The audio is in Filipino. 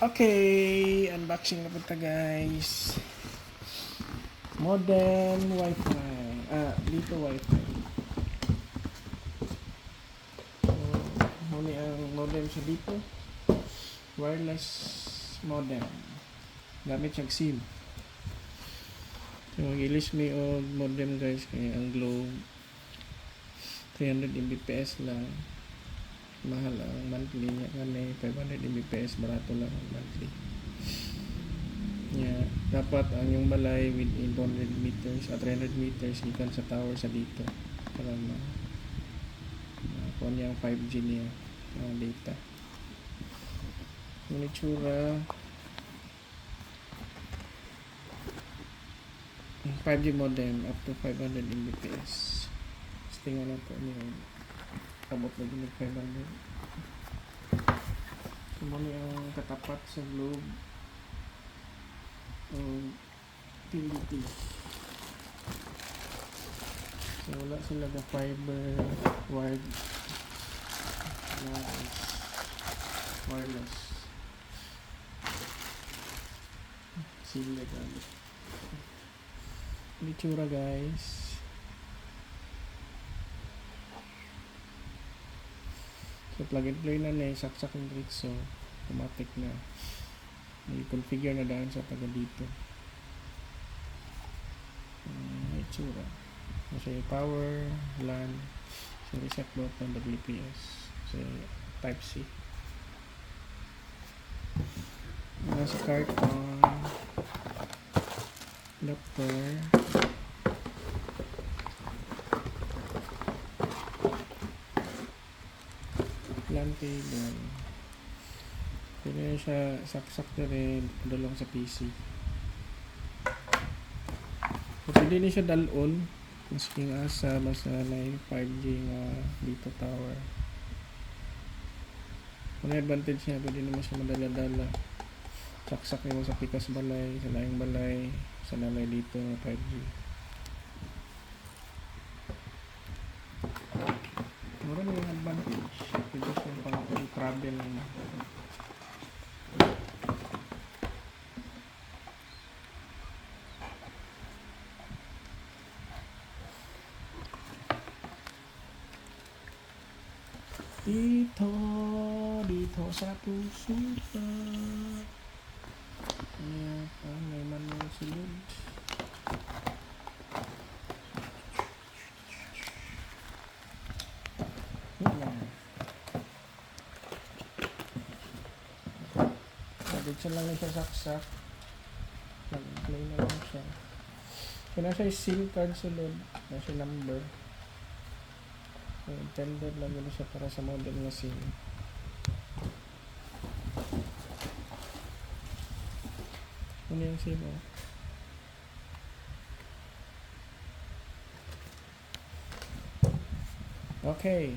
Okay, unboxing na punta guys. Modem Wi-Fi. Dito Wi-Fi. Muna ang modem sa dito. Wireless modem. Gamit siyang SIM. So, mag-ilis may og modem guys. Kaya ang Globe 300 Mbps lang. Mahal ang monthly niya kanay 500 Mbps, barato lang ang monthly. Yeah, dapat ang yung balay within 200 meters at 300 meters gikan sa tower sa dito para kuha niya ang 5G niya data. Yung itsura 5G modem up to 500 Mbps. Tingnan na po niyo abot na din 500. So muna yung katapat sa Globe PLDT. So wala sila na fiber wired wireless sila gamit. Itsura guys. So plug and play na saksak ng diretso, automatic na. May configure na daan sa taga dito. Itsura. So power, LAN, so reset button, WPS, so type C. Nasa carton, adapter, LAN cable. Pwede na siya saksak na rin padalong sa PC. So, pwede na siya dalon masking asa basta na 5G nga dito tower. Kung advantage niya, pwede naman siya madala-dala. Saksak niyo sa pikas balay, sa laing balay, sa nalay dito 5G. Mura na yung advantage. Pwede siya pang travel na. Dito sa puso pa. Ayan, may manual sulod. Dito lang na siya saksak. Play na lang siya. So, nasa SIM card sulod. Nasa number. So, intended lang yun siya para sa modem na SIM. Ano yung SIM mo? Okay.